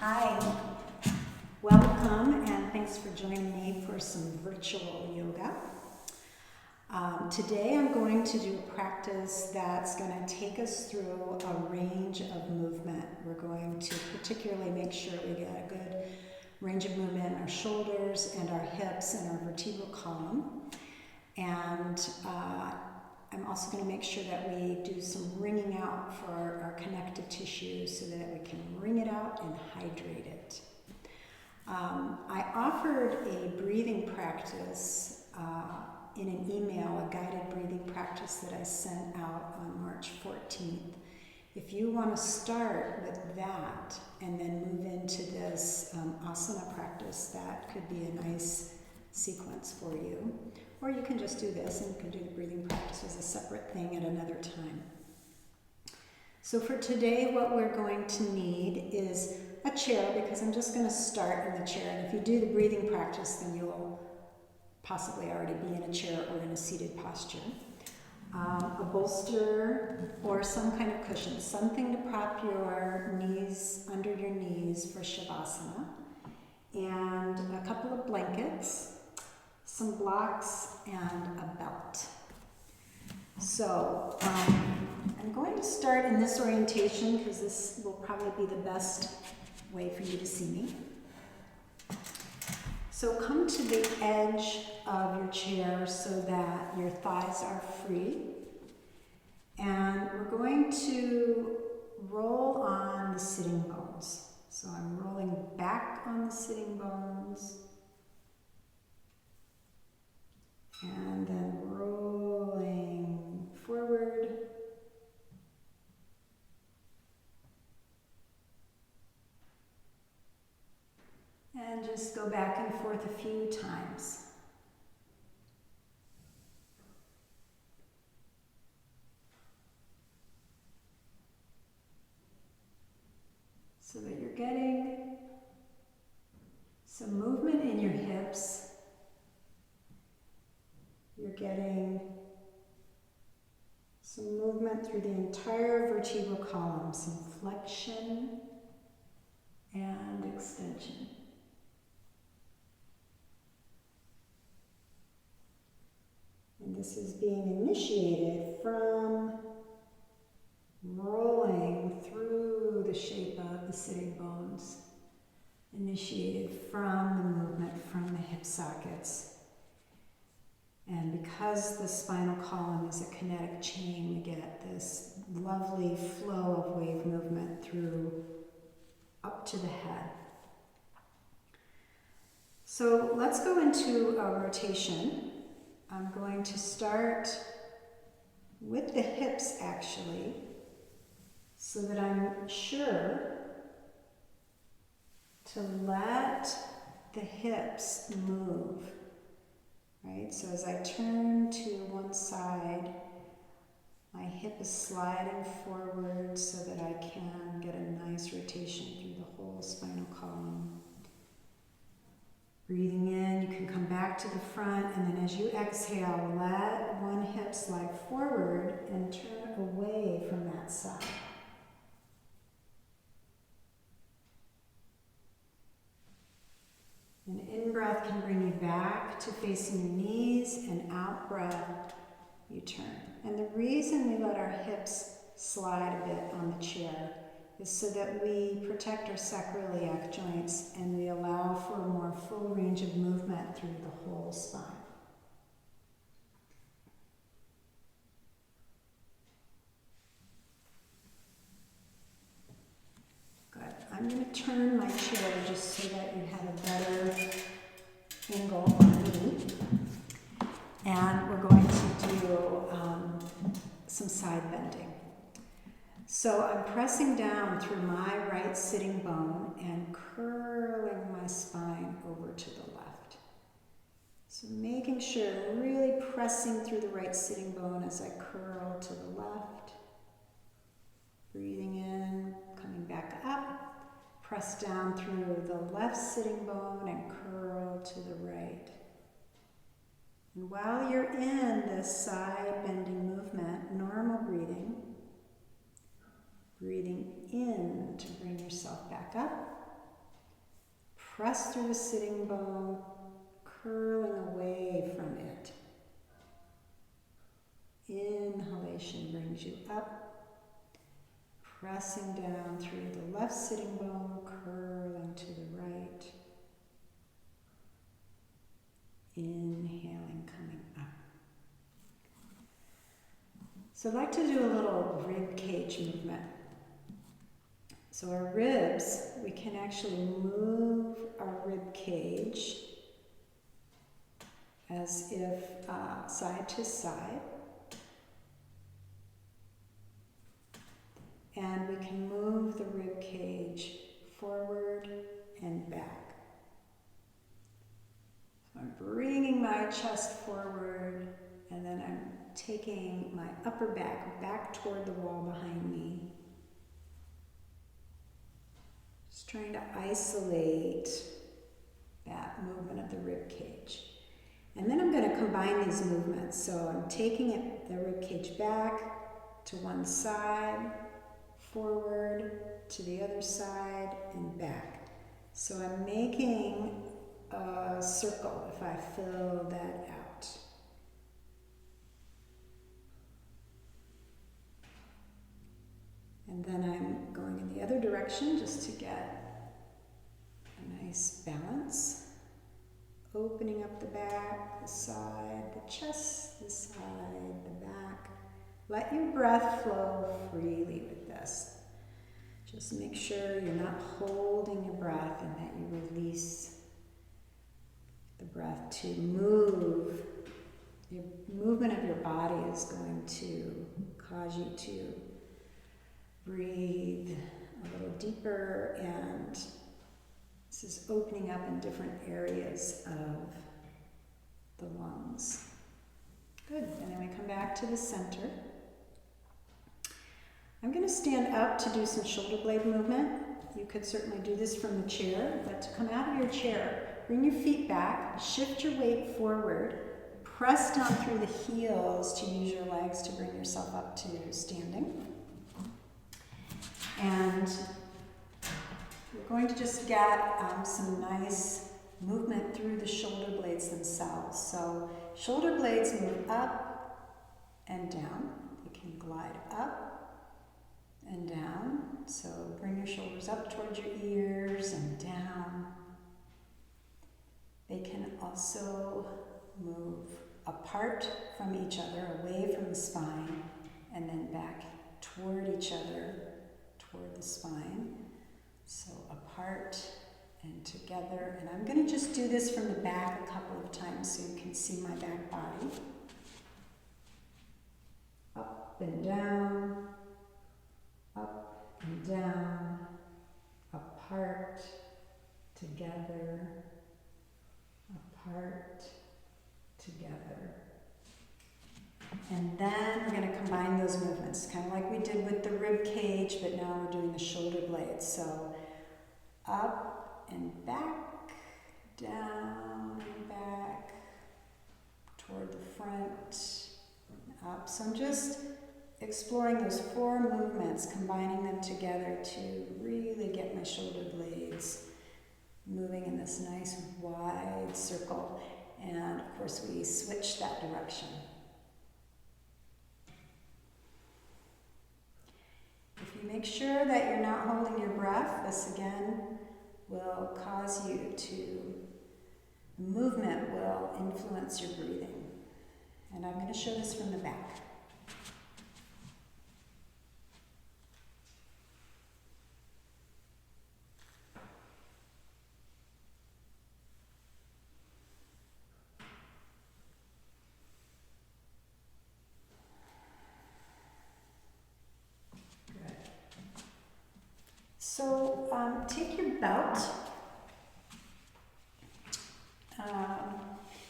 Hi, welcome and thanks for joining me for some virtual yoga. Today I'm going to do a practice that's going to take us through a range of movement. We're going to particularly make sure we get a good range of movement in our shoulders and our hips and our vertebral column. And I'm also going to make sure that we do some wringing out for our connective tissue so that we can wring it out and hydrate it. I offered a breathing practice in an email, a guided breathing practice that I sent out on March 14th. If you want to start with that and then move into this asana practice, that could be a nice sequence for you. Or you can just do this and you can do the breathing practice as a separate thing at another time. So for today, what we're going to need is a chair, because I'm just going to start in the chair. And if you do the breathing practice, then you'll possibly already be in a chair or in a seated posture. A bolster or some kind of cushion, something to prop your knees under your knees for Savasana, and a couple of blankets, some blocks, and a belt. So I'm going to start in this orientation because this will probably be the best way for you to see me. So come to the edge of your chair so that your thighs are free. And we're going to roll on the sitting bones. So I'm rolling back on the sitting bones. And then rolling forward. And just go back and forth a few times. So that you're getting some movement in your hips. You're getting some movement through the entire vertebral column, some flexion and extension. And this is being initiated from rolling through the shape of the sitting bones, initiated from the movement from the hip sockets. And because the spinal column is a kinetic chain, we get this lovely flow of wave movement through up to the head. So let's go into a rotation. I'm going to start with the hips actually, so that I'm sure to let the hips move. Right? So as I turn to one side, my hip is sliding forward so that I can get a nice rotation through the whole spinal column. Breathing in, you can come back to the front, and then as you exhale, let one hip slide forward and turn away from that side. An in-breath can bring you back to facing your knees, and out-breath, you turn. And the reason we let our hips slide a bit on the chair is so that we protect our sacroiliac joints and we allow for a more full range of movement through the whole spine. Good. I'm going to turn my chair just so that you have a better angle on me. And we're going to do some side bending. So I'm pressing down through my right sitting bone and curling my spine over to the left. So making sure, really pressing through the right sitting bone as I curl to the left. Breathing in, coming back up. Press down through the left sitting bone and curl to the right. And while you're in this side bending movement, normal breathing in to bring yourself back up, Press through the sitting bone, curling away from it. Inhalation brings you up, pressing down through the left sitting bone, curling to the right. Inhaling, coming up. So I'd like to do a little rib cage movement. So our ribs, we can actually move our rib cage as if side to side. And we can move the rib cage forward and back. So I'm bringing my chest forward, and then I'm taking my upper back toward the wall behind me. Just trying to isolate that movement of the rib cage. And then I'm going to combine these movements. So I'm taking the rib cage back to one side, forward to the other side, and back. So I'm making a circle if I fill that out. And then I'm going in the other direction just to get a nice balance. Opening up the back, the side, the chest, the side, the back. Let your breath flow freely with this. Just make sure you're not holding your breath and that you release the breath to move. Your movement of your body is going to cause you to breathe a little deeper, and this is opening up in different areas of the lungs. Good, and then we come back to the center. I'm going to stand up to do some shoulder blade movement. You could certainly do this from the chair, but to come out of your chair, bring your feet back, shift your weight forward, press down through the heels to use your legs to bring yourself up to standing. And we're going to just get some nice movement through the shoulder blades themselves. So shoulder blades move up and down. You can glide up and down. So bring your shoulders up towards your ears and down. They can also move apart from each other, away from the spine, and then back toward each other, toward the spine. So apart and together. And I'm going to just do this from the back a couple of times so you can see my back body. Up and down, up and down, apart, together, apart, together. And then we're going to combine those movements, kind of like we did with the rib cage, but now we're doing the shoulder blades. So up and back, down and back, toward the front, up. So I'm just exploring those four movements, combining them together to really get my shoulder blades moving in this nice wide circle. And of course we switch that direction. If you make sure that you're not holding your breath, this again will cause you to, movement will influence your breathing. And I'm going to show this from the back. So take your belt,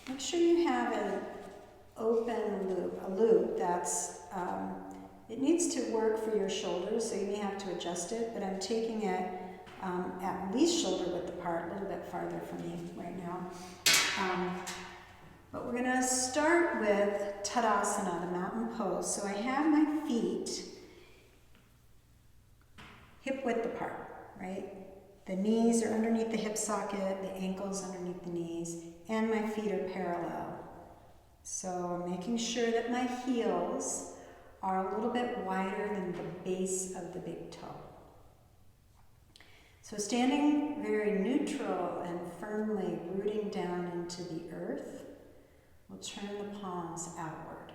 make sure you have an open loop, a loop that's, it needs to work for your shoulders, so you may have to adjust it, but I'm taking it at least shoulder width apart, a little bit farther from me right now. But we're going to start with Tadasana, the mountain pose. So I have my feet hip width apart, right? The knees are underneath the hip socket, the ankles underneath the knees, and my feet are parallel. So I'm making sure that my heels are a little bit wider than the base of the big toe. So standing very neutral and firmly rooting down into the earth, we'll turn the palms outward.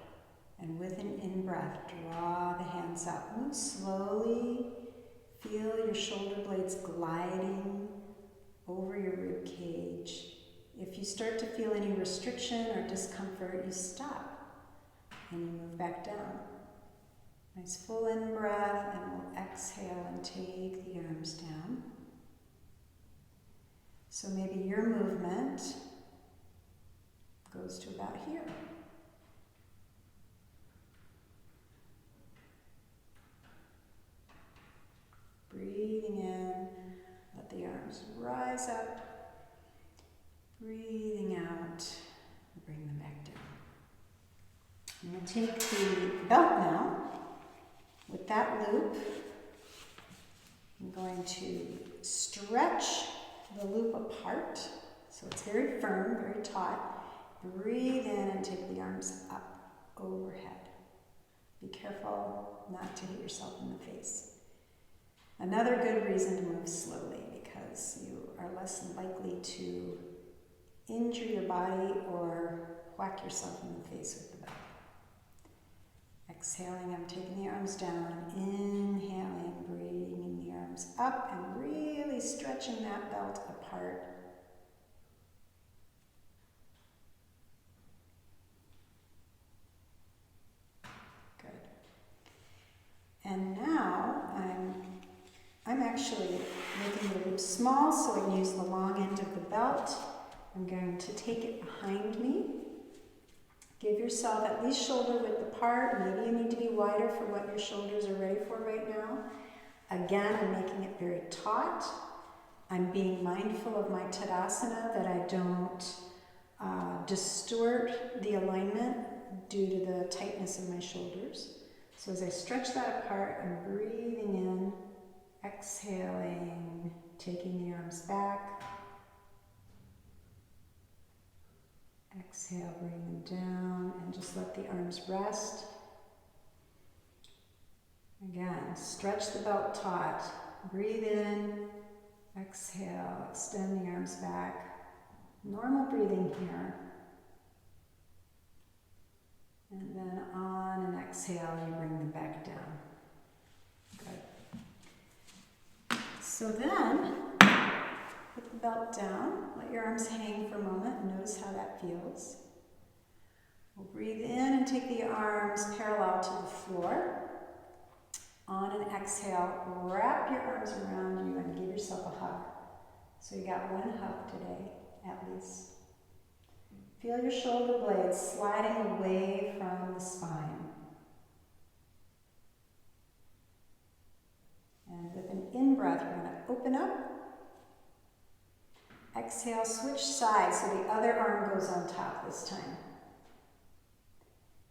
And with an in-breath, draw the hands up. Move slowly. Feel your shoulder blades gliding over your rib cage. If you start to feel any restriction or discomfort, you stop and you move back down. Nice full in-breath, and we'll exhale and take the arms down. So maybe your movement goes to about here. Breathing in, let the arms rise up. Breathing out, bring them back down. I'm going to take the belt now. With that loop, I'm going to stretch the loop apart, so it's very firm, very taut. Breathe in and take the arms up, overhead. Be careful not to hit yourself in the face. Another good reason to move slowly, because you are less likely to injure your body or whack yourself in the face with the belt. Exhaling, I'm taking the arms down, inhaling, bringing the arms up, and really stretching that belt apart. Good. And now I'm actually making the loop small so I can use the long end of the belt. I'm going to take it behind me. Give yourself at least shoulder width apart. Maybe you need to be wider for what your shoulders are ready for right now. Again, I'm making it very taut. I'm being mindful of my Tadasana, that I don't distort the alignment due to the tightness of my shoulders. So as I stretch that apart, I'm breathing in, exhaling, taking the arms back. Exhale, bring them down, and just let the arms rest. Again, stretch the belt taut. Breathe in, exhale, extend the arms back. Normal breathing here. And then on an exhale, you bring them back down. Good. So then, put the belt down, let your arms hang for a moment, and notice how that feels. We'll breathe in and take the arms parallel to the floor. On an exhale, wrap your arms around you and give yourself a hug. So you got one hug today, at least. Feel your shoulder blades sliding away from the spine. And with an in-breath, we're going to open up. Exhale, switch sides so the other arm goes on top this time.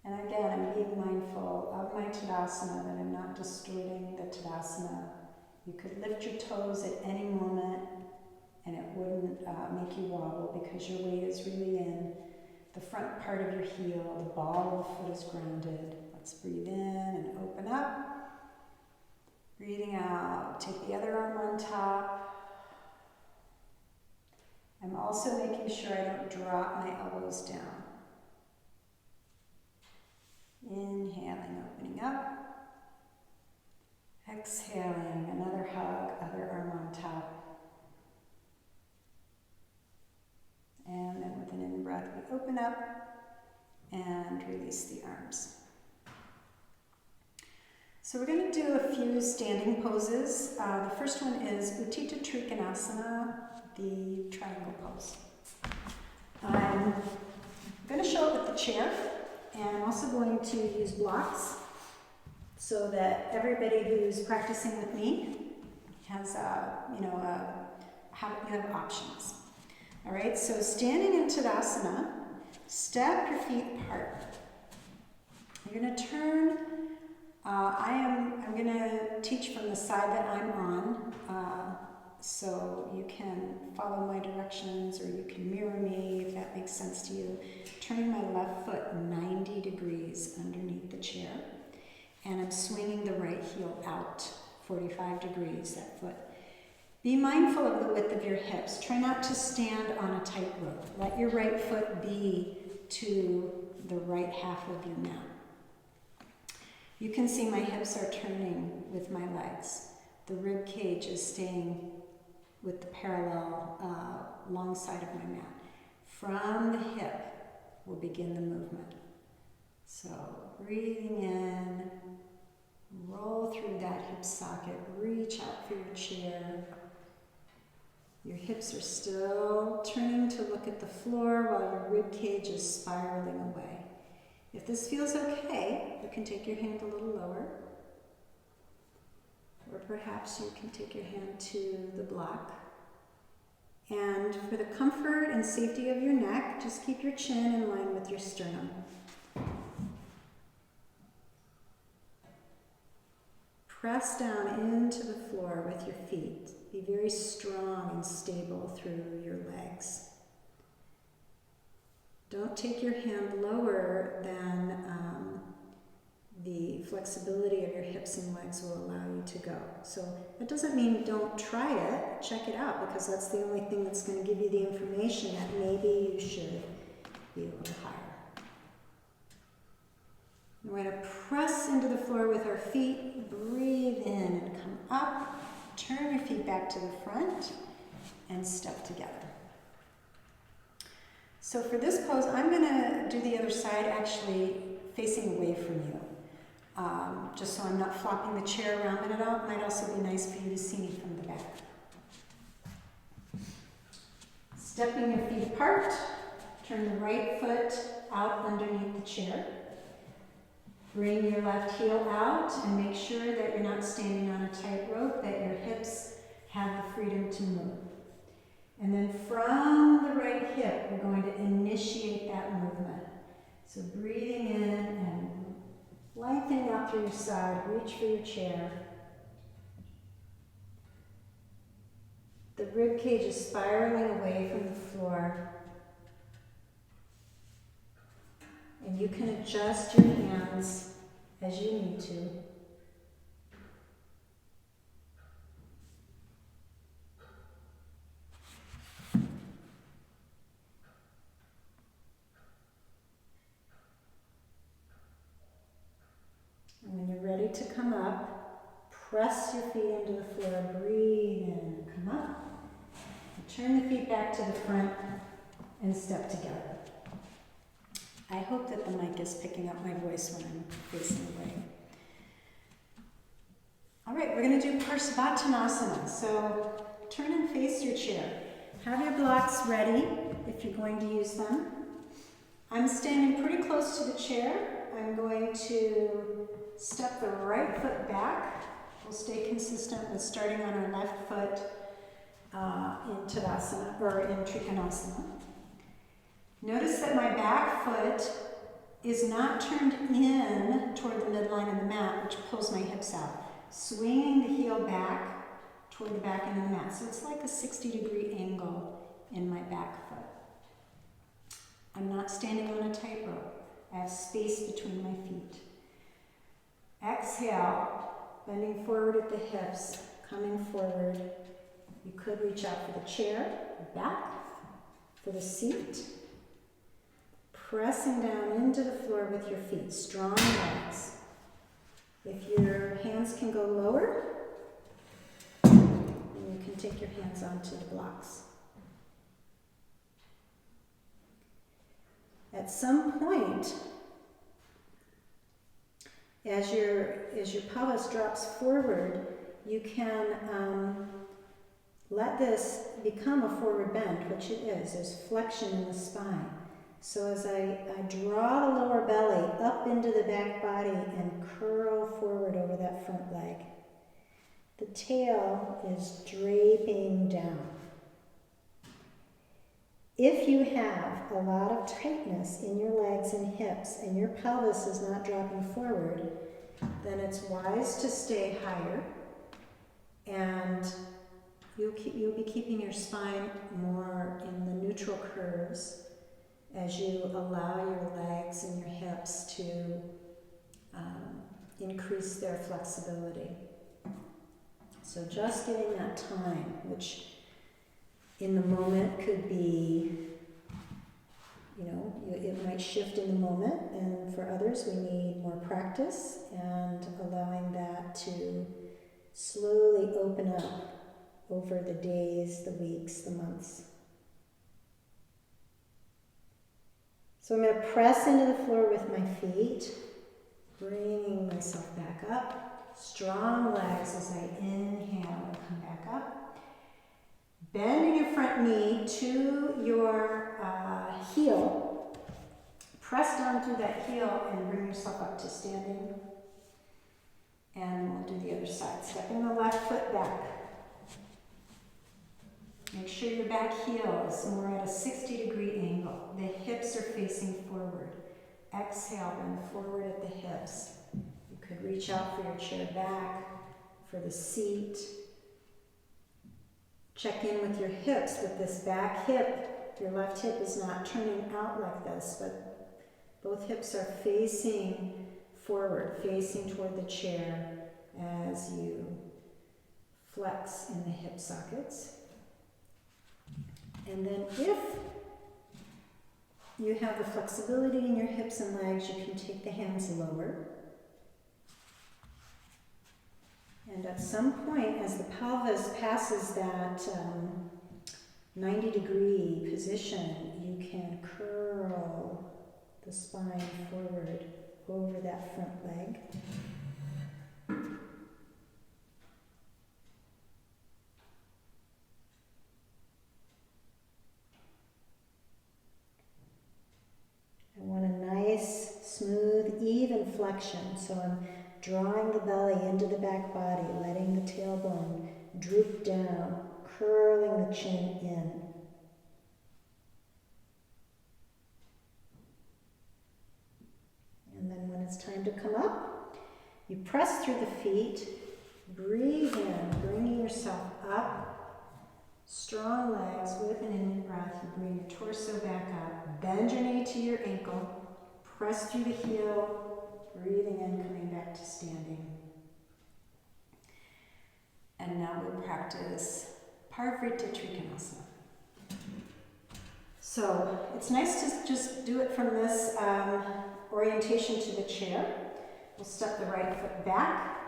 And again, I'm being mindful of my Tadasana, that I'm not distorting the Tadasana. You could lift your toes at any moment and it wouldn't make you wobble, because your weight is really in the front part of your heel. The ball of the foot is grounded. Let's breathe in and open up. Breathing out, take the other arm on top. I'm also making sure I don't drop my elbows down. Inhaling, opening up. Exhaling, another hug, other arm on top. And then with an in-breath, we open up and release the arms. So we're going to do a few standing poses. The first one is Utthita Trikonasana, the triangle pose. I'm going to show up at the chair, and I'm also going to use blocks so that everybody who's practicing with me has, you have options. All right, so standing in Tadasana, step your feet apart. You're going to turn. I'm going to teach from the side that I'm on. So you can follow my directions or you can mirror me if that makes sense to you. Turning my left foot 90 degrees underneath the chair, and I'm swinging the right heel out 45 degrees, that foot. Be mindful of the width of your hips. Try not to stand on a tightrope. Let your right foot be to the right half of your mat. You can see my hips are turning with my legs. The rib cage is staying with the parallel long side of my mat. From the hip, we'll begin the movement. So breathing in, roll through that hip socket, reach out for your chair. Your hips are still turning to look at the floor while your rib cage is spiraling away. If this feels okay, you can take your hand a little lower. Or perhaps you can take your hand to the block. And for the comfort and safety of your neck, just keep your chin in line with your sternum. Press down into the floor with your feet. Be very strong and stable through your legs. Don't take your hand lower than the flexibility of your hips and legs will allow you to go. So that doesn't mean don't try it. Check it out, because that's the only thing that's going to give you the information that maybe you should be a little higher. We're going to press into the floor with our feet. Breathe in and come up. Turn your feet back to the front and step together. So for this pose, I'm going to do the other side actually facing away from you. Just so I'm not flopping the chair around, but it might also be nice for you to see me from the back. Stepping your feet apart, turn the right foot out underneath the chair. Bring your left heel out and make sure that you're not standing on a tightrope, that your hips have the freedom to move. And then from the right hip, we're going to initiate that movement. So breathing in and lengthening out through your side, reach for your chair. The rib cage is spiraling away from the floor. And you can adjust your hands as you need to. And when you're ready to come up, press your feet into the floor, breathe in, come up. And turn the feet back to the front and step together. I hope that the mic is picking up my voice when I'm facing away. All right, we're going to do Parsvottanasana. So turn and face your chair. Have your blocks ready if you're going to use them. I'm standing pretty close to the chair. I'm going to step the right foot back. We'll stay consistent with starting on our left foot in Tadasana or in Trikonasana. Notice that my back foot is not turned in toward the midline of the mat, which pulls my hips out. Swinging the heel back toward the back end of the mat. So it's like a 60-degree angle in my back foot. I'm not standing on a tightrope. I have space between my feet. Exhale, bending forward at the hips, coming forward. You could reach out for the chair, back, for the seat. Pressing down into the floor with your feet, strong legs. If your hands can go lower, then you can take your hands onto the blocks. At some point, as your pelvis drops forward, you can let this become a forward bend, which it is. There's flexion in the spine. So as I draw the lower belly up into the back body and curl forward over that front leg, the tail is draping down. If you have a lot of tightness in your legs and hips and your pelvis is not dropping forward, then it's wise to stay higher and you'll be keeping your spine more in the neutral curves as you allow your legs and your hips to increase their flexibility. So just giving that time, which in the moment could be, it might shift in the moment, and for others we need more practice, and allowing that to slowly open up over the days, the weeks, the months. So I'm going to press into the floor with my feet, bringing myself back up. Strong legs as I inhale and come back up. Bending your front knee to your heel. Press down through that heel and bring yourself up to standing. And we'll do the other side. Stepping the left foot back. Make sure your back heel is more at a 60-degree angle. The hips are facing forward. Exhale, bend forward at the hips. You could reach out for your chair back, for the seat. Check in with your hips, with this back hip. Your left hip is not turning out like this, but both hips are facing forward, facing toward the chair as you flex in the hip sockets. And then if you have the flexibility in your hips and legs, you can take the hands lower. And at some point, as the pelvis passes that 90-degree position, you can curl the spine forward over that front leg. I want a nice, smooth, even flexion. So I'm drawing the belly into the back body, letting the tailbone droop down, curling the chin in. And then when it's time to come up, you press through the feet, breathe in, bringing yourself up. Strong legs with an in-breath. You bring your torso back up. Bend your knee to your ankle. Press through the heel. Breathing in, coming back to standing. And now we'll practice Parvrtta Trikonasana. So it's nice to just do it from this orientation to the chair. We'll step the right foot back.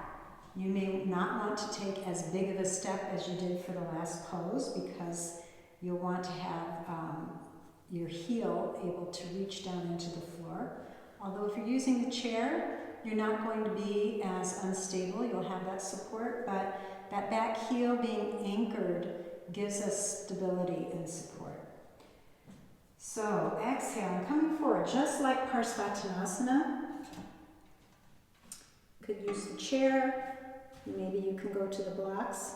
You may not want to take as big of a step as you did for the last pose, because you'll want to have your heel able to reach down into the floor. Although if you're using the chair, you're not going to be as unstable. You'll have that support, but that back heel being anchored gives us stability and support. So exhale and coming forward, just like Parsvottanasana. Could use the chair. Maybe you can go to the blocks.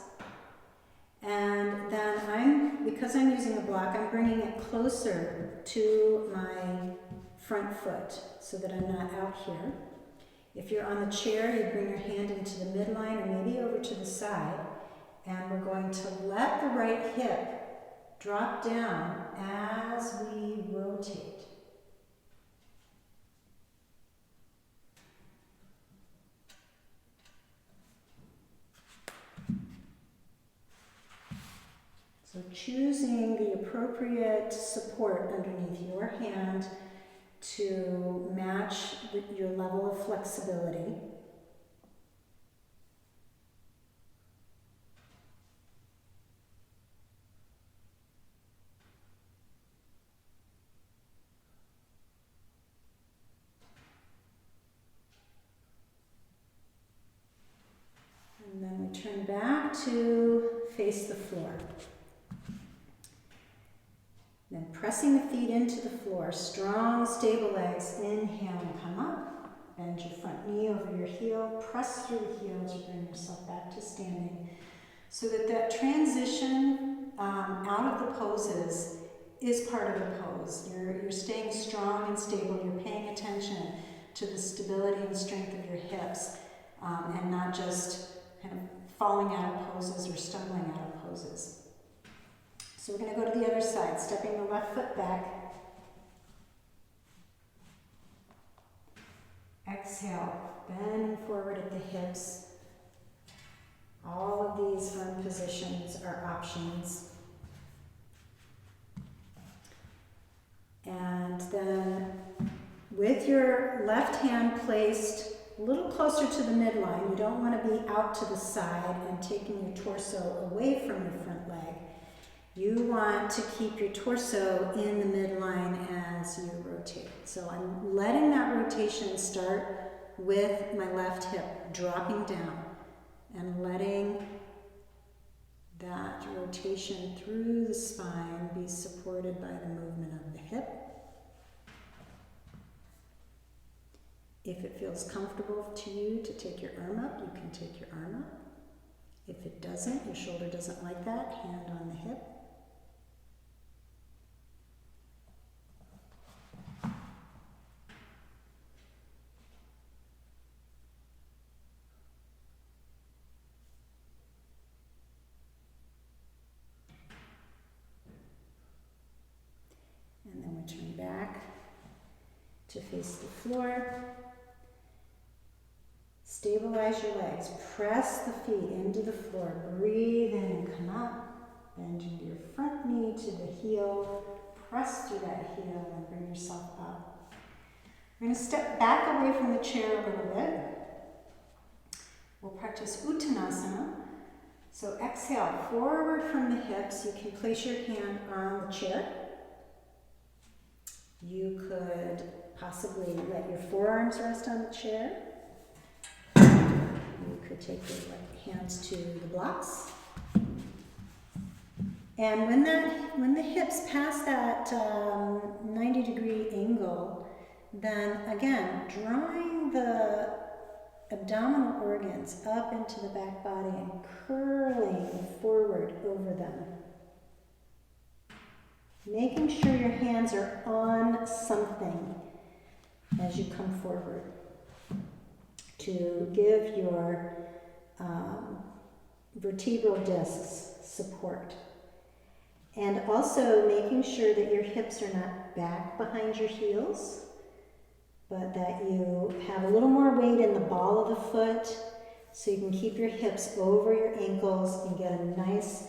And then because I'm using a block, I'm bringing it closer to my front foot so that I'm not out here. If you're on the chair, you bring your hand into the midline or maybe over to the side. And we're going to let the right hip drop down as we rotate. So choosing the appropriate support underneath your hand to match your level of flexibility. And then we turn back to face the floor. Then pressing the feet into the floor, strong, stable legs. Inhale and come up. Bend your front knee over your heel. Press through the heel to bring yourself back to standing. So that transition out of the poses is part of the pose. You're staying strong and stable. You're paying attention to the stability and strength of your hips and not just kind of falling out of poses or stumbling out of poses. poses. So we're going to go to the other side, stepping the left foot back. Exhale, bending forward at the hips. All of these firm positions are options. And then with your left hand placed a little closer to the midline, you don't want to be out to the side and taking your torso away from your front leg. You want to keep your torso in the midline as you rotate. So I'm letting that rotation start with my left hip dropping down and letting that rotation through the spine be supported by the movement of the hip. If it feels comfortable to you to take your arm up, you can take your arm up. If it doesn't, your shoulder doesn't like that, hand on the hip. And then we turn back to face the floor. Stabilize your legs. Press the feet into the floor. Breathe in and come up. Bend into your front knee to the heel. Press through that heel and bring yourself up. We're going to step back away from the chair a little bit. We'll practice Uttanasana. So exhale, forward from the hips. You can place your hand on the chair. You could possibly let your forearms rest on the chair. You could take your hands to the blocks. And when the hips pass that 90-degree angle, then again, drawing the abdominal organs up into the back body and curling forward over them. Making sure your hands are on something as you come forward to give your vertebral discs support. And also making sure that your hips are not back behind your heels, but that you have a little more weight in the ball of the foot so you can keep your hips over your ankles and get a nice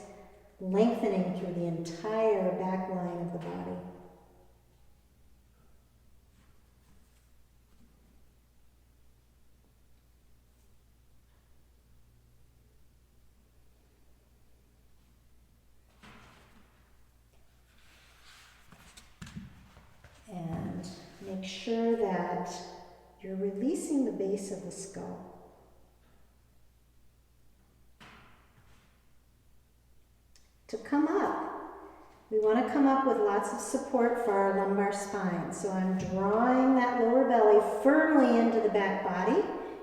lengthening through the entire back line of the body. And make sure that you're releasing the base of the skull. To come up, we want to come up with lots of support for our lumbar spine. So I'm drawing that lower belly firmly into the back body.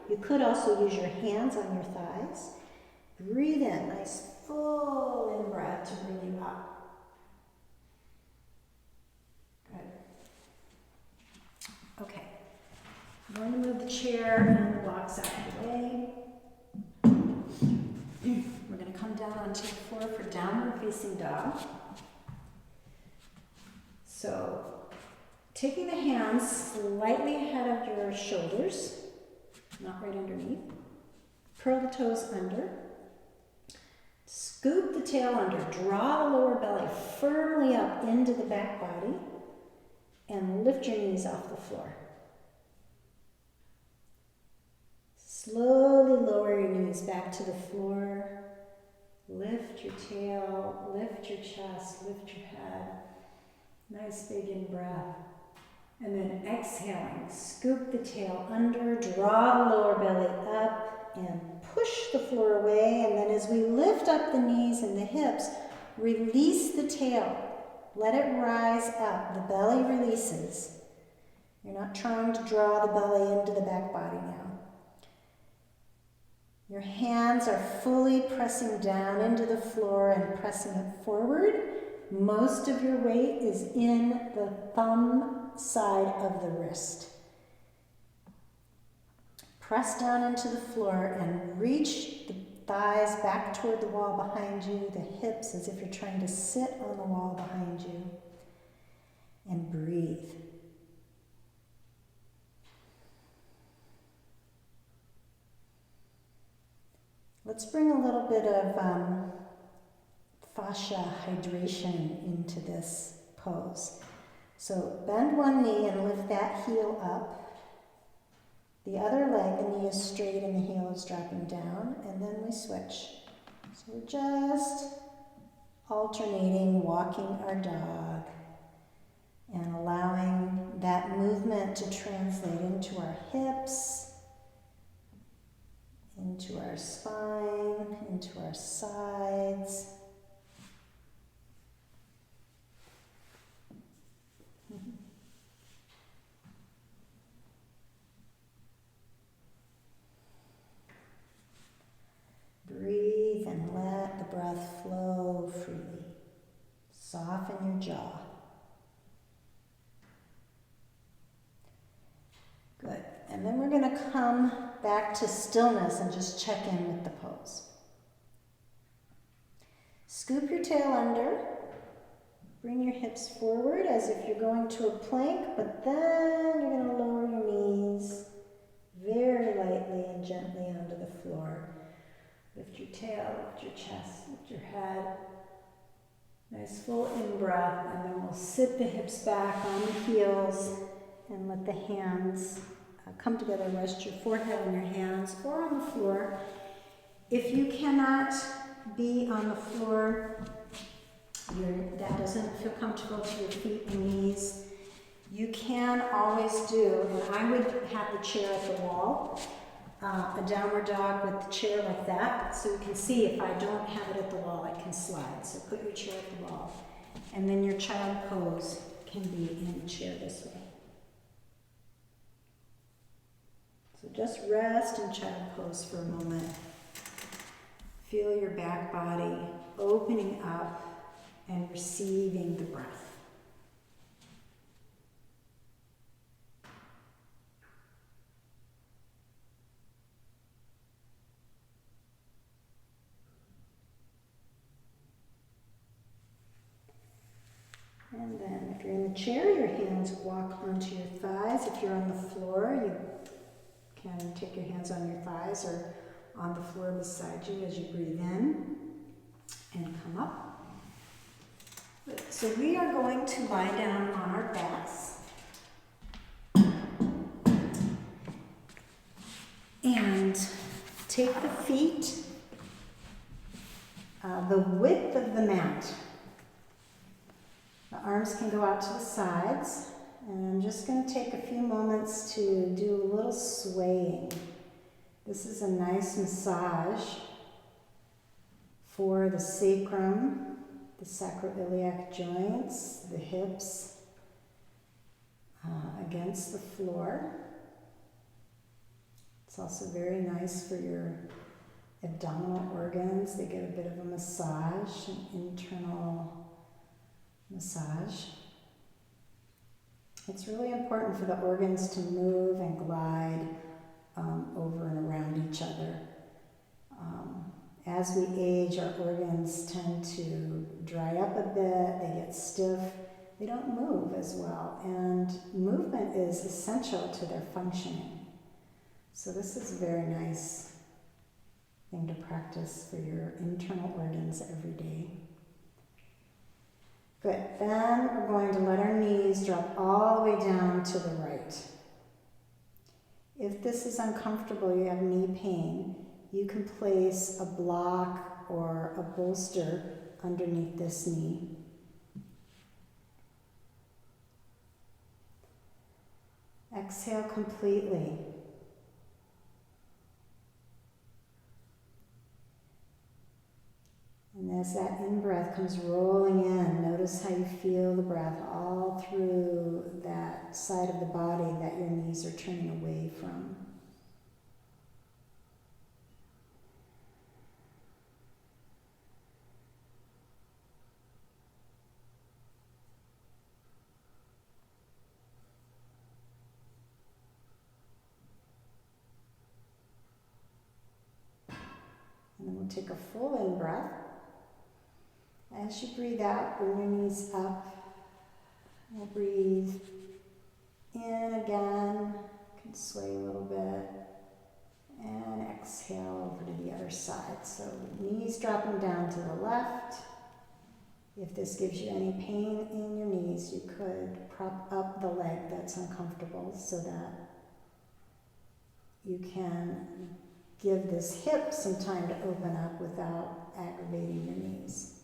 You could also use your hands on your thighs. Breathe in, nice full in-breath to bring you up. Good. Okay. I'm going to move the chair and the blocks out of the way. We're going to come down onto the floor for downward facing dog. So, taking the hands slightly ahead of your shoulders, not right underneath. Curl the toes under. Scoop the tail under. Draw the lower belly firmly up into the back body and lift your knees off the floor. Slowly lower your knees back to the floor. Lift your tail, lift your chest, lift your head. Nice big in-breath. And then exhaling, scoop the tail under, draw the lower belly up, and push the floor away. And then as we lift up the knees and the hips, release the tail. Let it rise up. The belly releases. You're not trying to draw the belly into the back body now. Your hands are fully pressing down into the floor and pressing it forward. Most of your weight is in the thumb side of the wrist. Press down into the floor and reach thighs back toward the wall behind you, the hips as if you're trying to sit on the wall behind you. And breathe. Let's bring a little bit of fascia hydration into this pose. So bend one knee and lift that heel up. The other leg, the knee is straight and the heel is dropping down, and then we switch. So we're just alternating, walking our dog, and allowing that movement to translate into our hips, into our spine, into our sides. Breathe and let the breath flow freely. Soften your jaw. Good. And then we're going to come back to stillness and just check in with the pose. Scoop your tail under. Bring your hips forward as if you're going to a plank, but then you're going to lower your knees very lightly and gently onto the floor. Lift your tail, lift your chest, lift your head. Nice full in-breath, and then we'll sit the hips back on the heels and let the hands come together. Rest your forehead on your hands or on the floor. If you cannot be on the floor, that doesn't feel comfortable to your feet and knees, you can always do, and I would have the chair at the wall, a downward dog with the chair like that, so you can see if I don't have it at the wall, I can slide. So put your chair at the wall. And then your child pose can be in the chair this way. So just rest in child pose for a moment. Feel your back body opening up and receiving the breath. And then if you're in the chair, your hands walk onto your thighs. If you're on the floor, you can take your hands on your thighs or on the floor beside you as you breathe in and come up. Good. So we are going to lie down on our backs. And take the feet the width of the mat. The arms can go out to the sides, and I'm just going to take a few moments to do a little swaying. This is a nice massage for the sacrum, the sacroiliac joints, the hips against the floor. It's also very nice for your abdominal organs. They get a bit of a massage, an internal massage. It's really important for the organs to move and glide over and around each other. As we age, our organs tend to dry up a bit, they get stiff, they don't move as well, and movement is essential to their functioning. So this is a very nice thing to practice for your internal organs every day. Good. Then we're going to let our knees drop all the way down to the right. If this is uncomfortable, you have knee pain, you can place a block or a bolster underneath this knee. Exhale completely. And as that in-breath comes rolling in, notice how you feel the breath all through that side of the body that your knees are turning away from. And then we'll And take a full in-breath. As you breathe out, bring your knees up. We'll breathe in again. You can sway a little bit. And exhale over to the other side. So knees dropping down to the left. If this gives you any pain in your knees, you could prop up the leg that's uncomfortable so that you can give this hip some time to open up without aggravating your knees.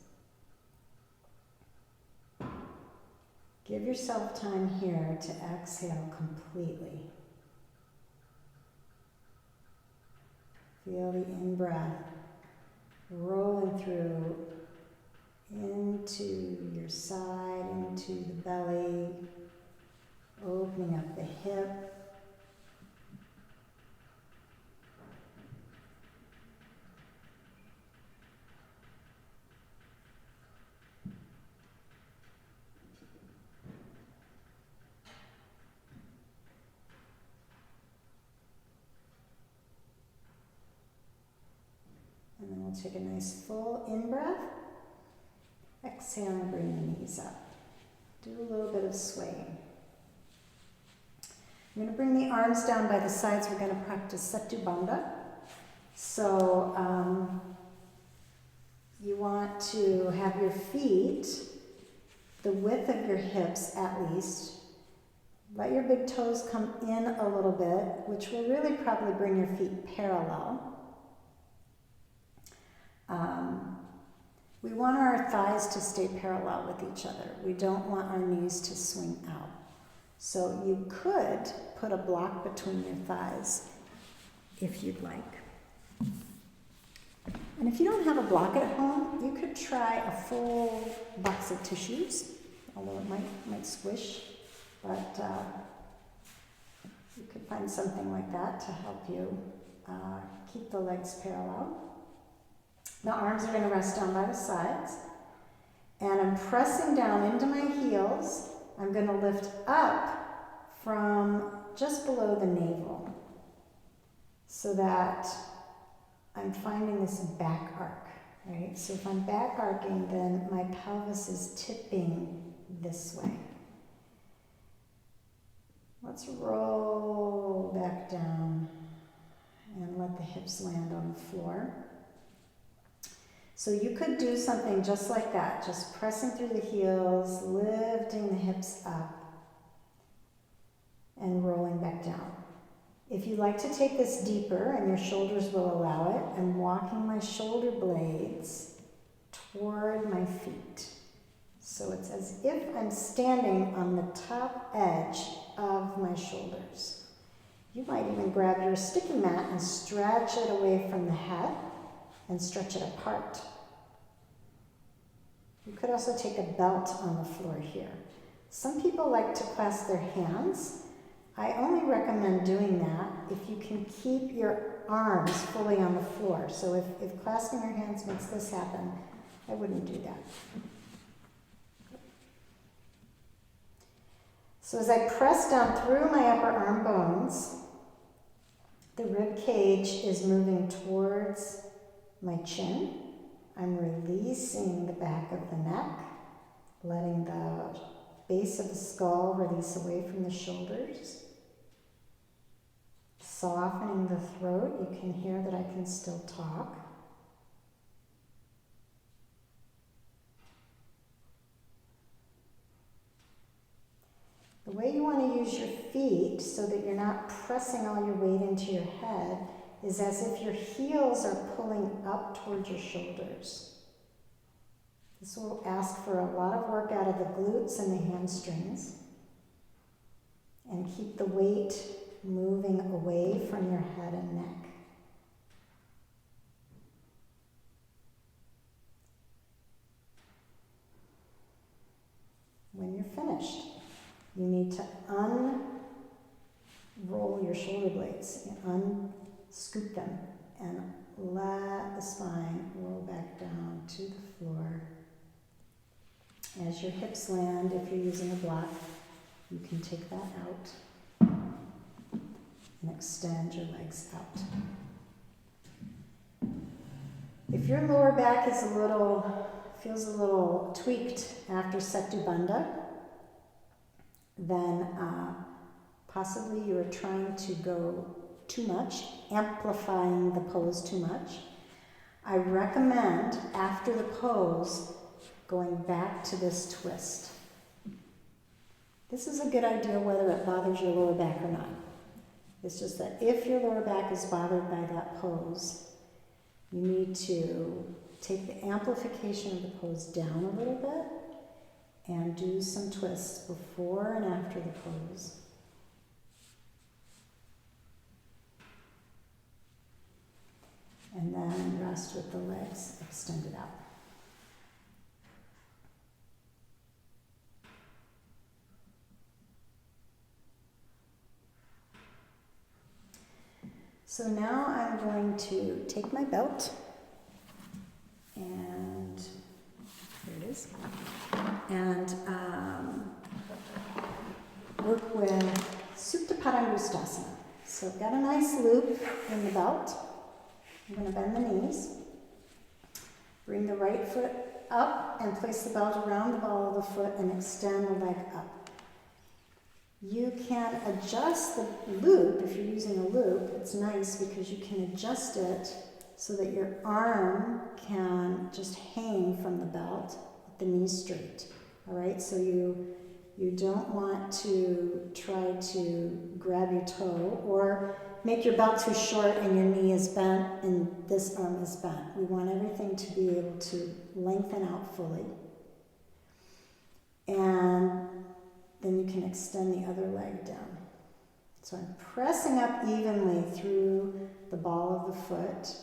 Give yourself time here to exhale completely. Feel the in-breath rolling through into your side, into the belly, opening up the hip. And then we'll take a nice full in-breath. Exhale and bring the knees up. Do a little bit of swaying. I'm going to bring the arms down by the sides. We're going to practice Settu Bandha. So you want to have your feet the width of your hips at least. Let your big toes come in a little bit, which will really probably bring your feet parallel. We want our thighs to stay parallel with each other. We don't want our knees to swing out. So you could put a block between your thighs if you'd like. And if you don't have a block at home, you could try a full box of tissues, although it might squish, but you could find something like that to help you keep the legs parallel. The arms are going to rest down by the sides. And I'm pressing down into my heels. I'm going to lift up from just below the navel so that I'm finding this back arc, right? So if I'm back arcing, then my pelvis is tipping this way. Let's roll back down and let the hips land on the floor. So you could do something just like that, just pressing through the heels, lifting the hips up, and rolling back down. If you like to take this deeper, and your shoulders will allow it, I'm walking my shoulder blades toward my feet. So it's as if I'm standing on the top edge of my shoulders. You might even grab your sticky mat and stretch it away from the head and stretch it apart. You could also take a belt on the floor here. Some people like to clasp their hands. I only recommend doing that if you can keep your arms fully on the floor. So if clasping your hands makes this happen, I wouldn't do that. So as I press down through my upper arm bones, the rib cage is moving towards my chin. I'm releasing the back of the neck, letting the base of the skull release away from the shoulders. Softening the throat, you can hear that I can still talk. The way you want to use your feet so that you're not pressing all your weight into your head is as if your heels are pulling up towards your shoulders. This will ask for a lot of work out of the glutes and the hamstrings. And keep the weight moving away from your head and neck. When you're finished, you need to unroll your shoulder blades, unscoop them, and let the spine roll back down to the floor. As your hips land, if you're using a block, you can take that out and extend your legs out. If your lower back is feels a little tweaked after Settu Bandha, then possibly you are trying to go too much, amplifying the pose too much. I recommend, after the pose, going back to this twist. This is a good idea whether it bothers your lower back or not. It's just that if your lower back is bothered by that pose, you need to take the amplification of the pose down a little bit and do some twists before and after the pose. And then rest with the legs extended out. So now I'm going to take my belt, and here it is, and work with Supta Padangusthasana. So I've got a nice loop in the belt. I'm going to bend the knees, bring the right foot up and place the belt around the ball of the foot and extend the leg up. You can adjust the loop. If you're using a loop, it's nice because you can adjust it so that your arm can just hang from the belt with the knees straight. All right, so you don't want to try to grab your toe or make your belt too short and your knee is bent and this arm is bent. We want everything to be able to lengthen out fully. And then you can extend the other leg down. So I'm pressing up evenly through the ball of the foot,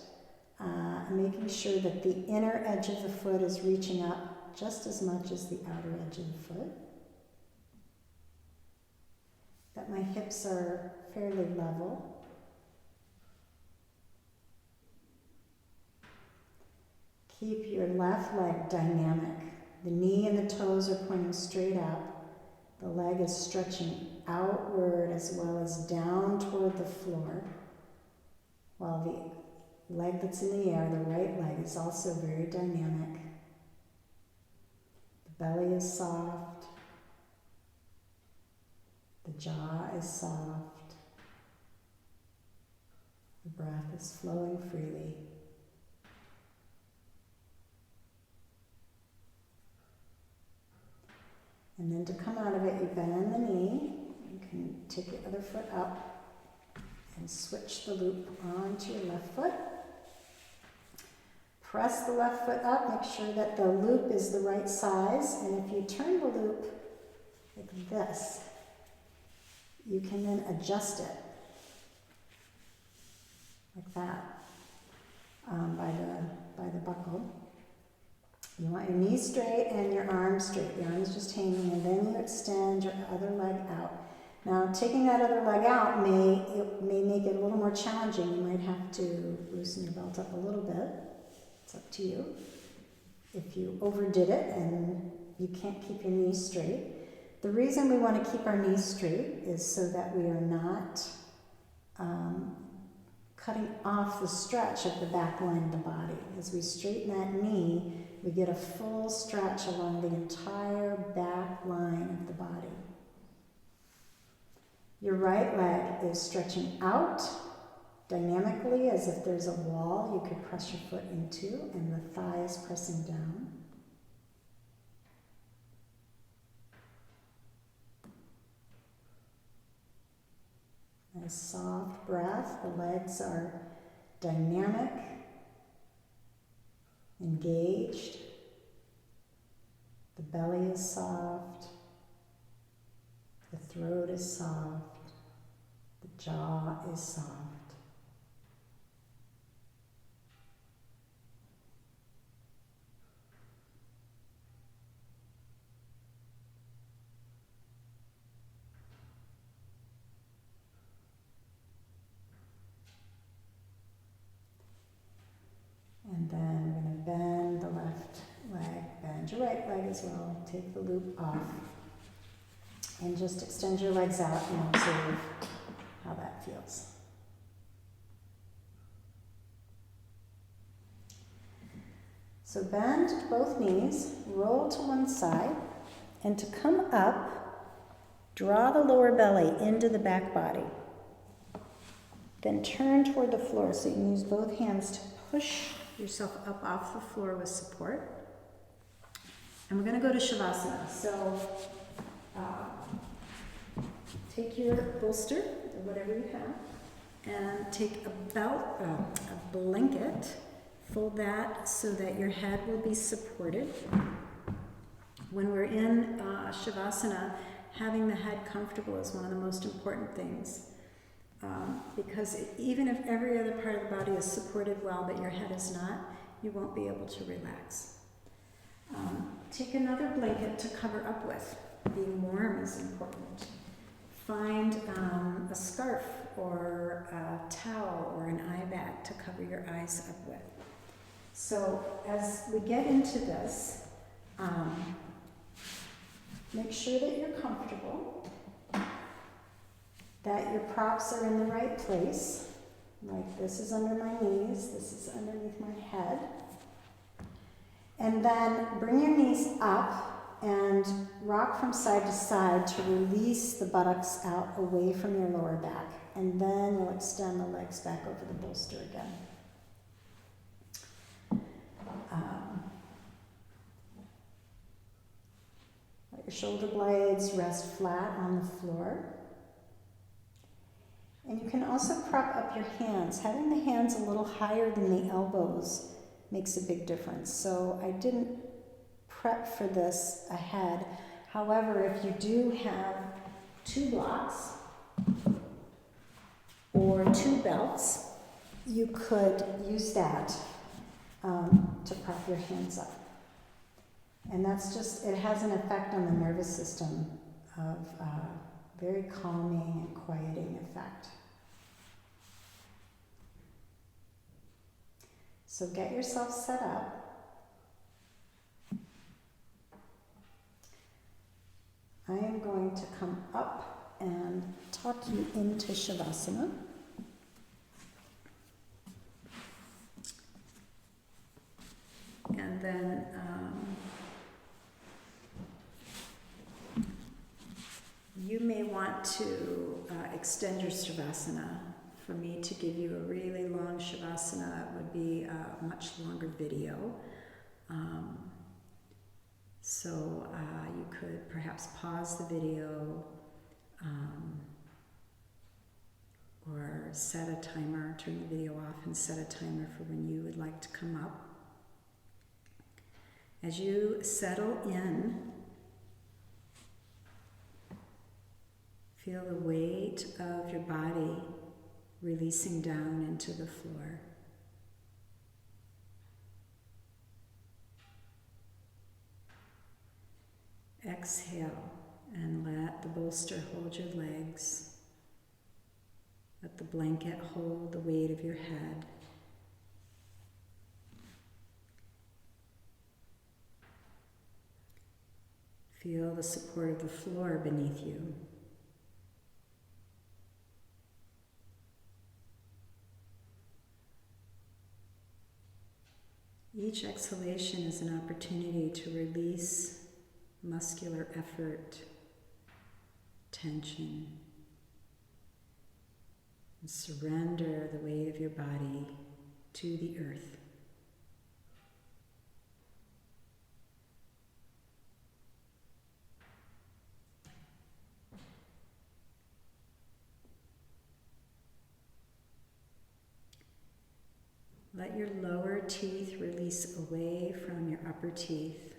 making sure that the inner edge of the foot is reaching up just as much as the outer edge of the foot. That my hips are fairly level. Keep your left leg dynamic. The knee and the toes are pointing straight up. The leg is stretching outward as well as down toward the floor, while the leg that's in the air, the right leg, is also very dynamic. The belly is soft. The jaw is soft. The breath is flowing freely. And then to come out of it, you bend the knee. You can take your other foot up and switch the loop onto your left foot. Press the left foot up, make sure that the loop is the right size. And if you turn the loop like this, you can then adjust it like that by the buckle. You want your knees straight and your arms straight. The arm is just hanging, and then you extend your other leg out. Now, taking that other leg out may make it a little more challenging. You might have to loosen your belt up a little bit. It's up to you. If you overdid it and you can't keep your knees straight. The reason we want to keep our knees straight is so that we are not cutting off the stretch of the back line of the body. As we straighten that knee, we get a full stretch along the entire back line of the body. Your right leg is stretching out dynamically as if there's a wall you could press your foot into, and the thigh is pressing down. Nice soft breath. The legs are dynamic, engaged. The belly is soft. The throat is soft. The jaw is soft. And then we're going to bend the left leg, bend your right leg as well. Take the loop off. And just extend your legs out and observe how that feels. So bend both knees, roll to one side, and to come up, draw the lower belly into the back body. Then turn toward the floor, so you can use both hands to push yourself up off the floor with support. And we're going to go to Savasana. So take your bolster, or whatever you have, and take a blanket, fold that so that your head will be supported. When we're in Savasana, having the head comfortable is one of the most important things. Because even if every other part of the body is supported well, but your head is not, you won't be able to relax. Take another blanket to cover up with. Being warm is important. Find a scarf or a towel or an eye bag to cover your eyes up with. So as we get into this, make sure that you're comfortable, that your props are in the right place. Like this is under my knees, this is underneath my head. And then bring your knees up and rock from side to side to release the buttocks out away from your lower back. And then you'll extend the legs back over the bolster again. Let your shoulder blades rest flat on the floor. And you can also prop up your hands. Having the hands a little higher than the elbows makes a big difference. So I didn't prep for this ahead. However, if you do have 2 blocks or 2 belts, you could use that to prop your hands up. And that's just, it has an effect on the nervous system of very calming and quieting effect. So get yourself set up. I am going to come up and tuck you into Savasana. And then you may want to extend your Savasana. For me to give you a really long Savasana, it would be a much longer video. So you could perhaps pause the video or set a timer, turn the video off and set a timer for when you would like to come up. As you settle in, feel the weight of your body releasing down into the floor. Exhale and let the bolster hold your legs. Let the blanket hold the weight of your head. Feel the support of the floor beneath you. Each exhalation is an opportunity to release muscular effort, tension, and surrender the weight of your body to the earth. Let your lower teeth release away from your upper teeth.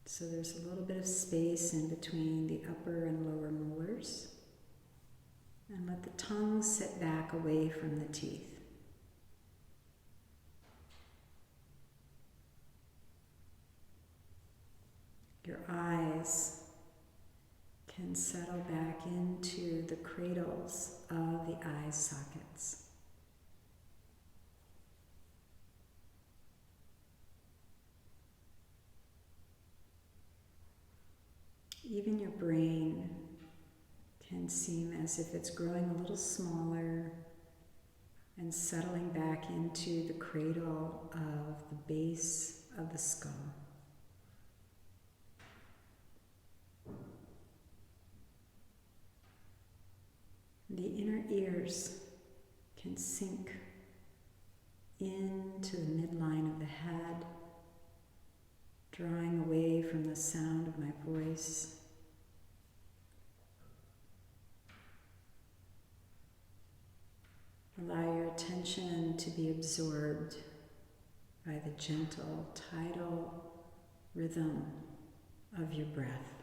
So there's a little bit of space in between the upper and lower molars. And let the tongue sit back away from the teeth. Your eyes can settle back into the cradles of the eye sockets. Even your brain can seem as if it's growing a little smaller, and settling back into the cradle of the base of the skull. The inner ears can sink into the midline of the head, drawing away from the sound of my voice. Allow your attention to be absorbed by the gentle tidal rhythm of your breath.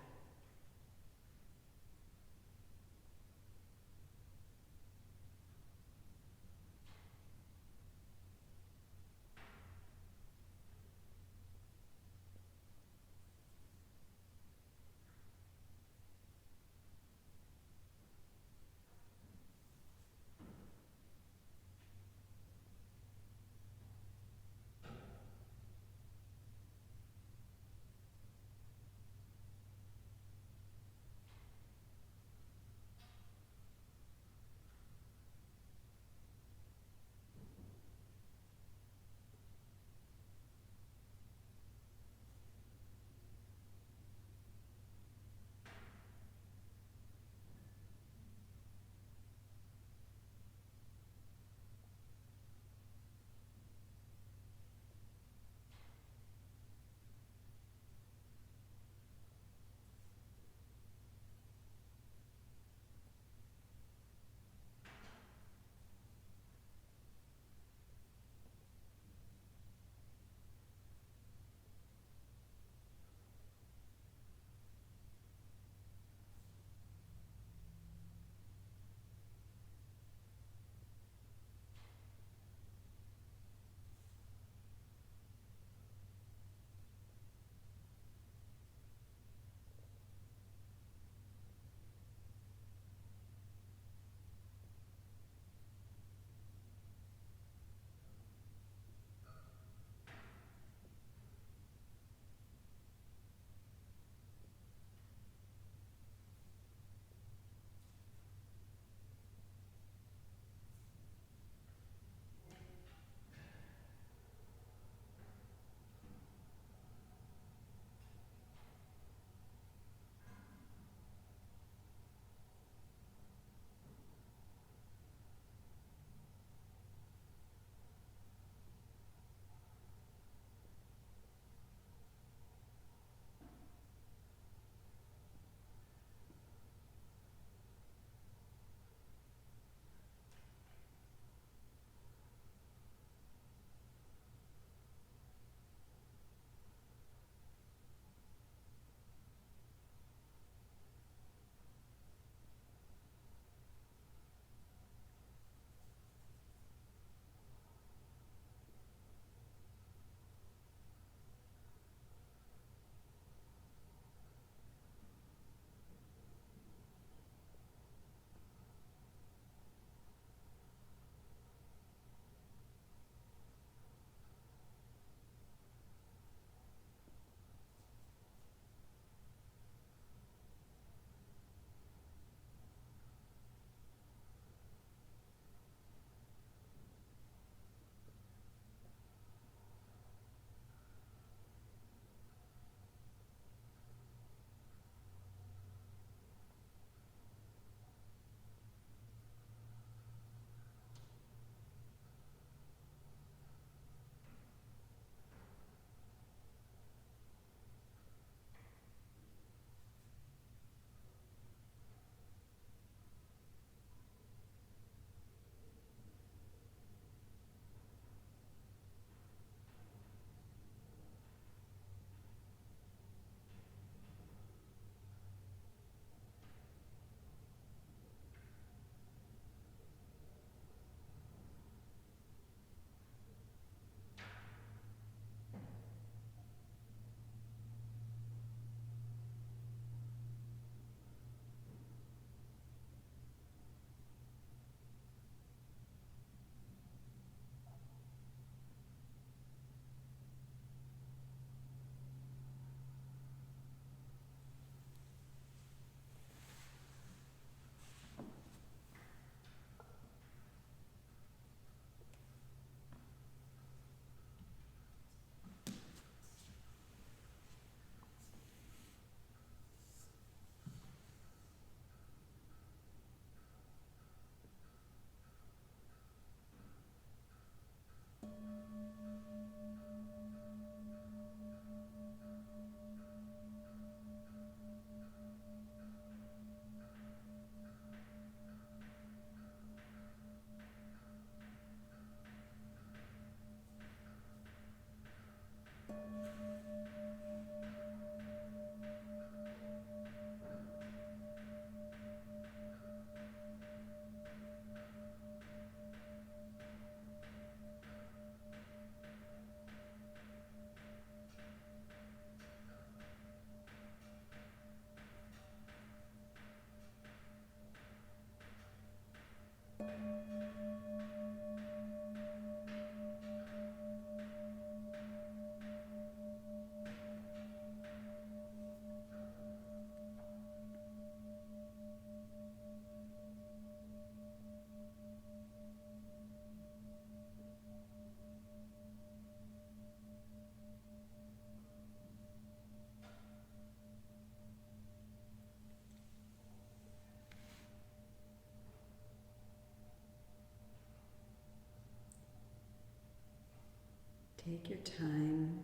Take your time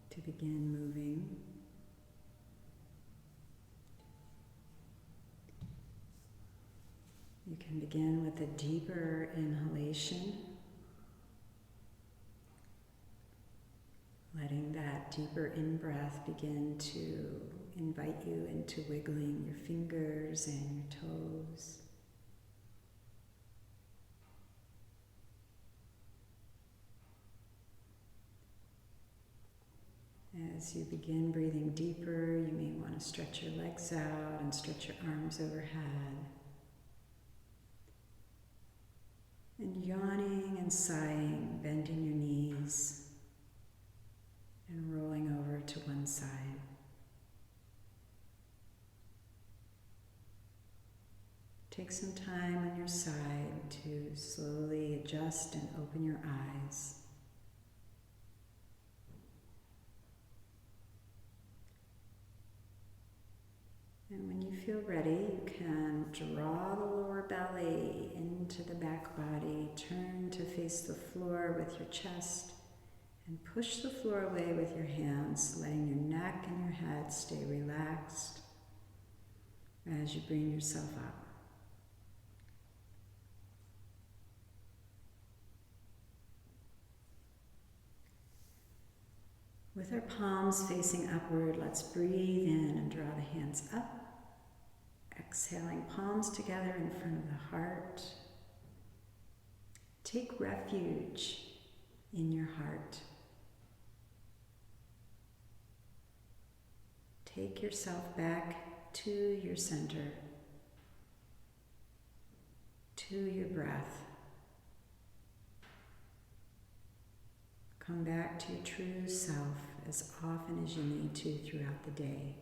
to begin moving. You can begin with a deeper inhalation, letting that deeper in-breath begin to invite you into wiggling your fingers and your toes. As you begin breathing deeper, you may want to stretch your legs out and stretch your arms overhead. And yawning and sighing, bending your knees and rolling over to one side. Take some time on your side to slowly adjust and open your eyes. And when you feel ready, you can draw the lower belly into the back body, turn to face the floor with your chest, and push the floor away with your hands, letting your neck and your head stay relaxed as you bring yourself up. With our palms facing upward, let's breathe in and draw the hands up. Exhaling, palms together in front of the heart. Take refuge in your heart. Take yourself back to your center, to your breath. Come back to your true self as often as you need to throughout the day.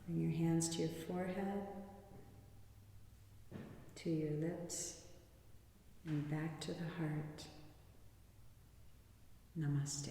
Bring your hands to your forehead, to your lips, and back to the heart. Namaste.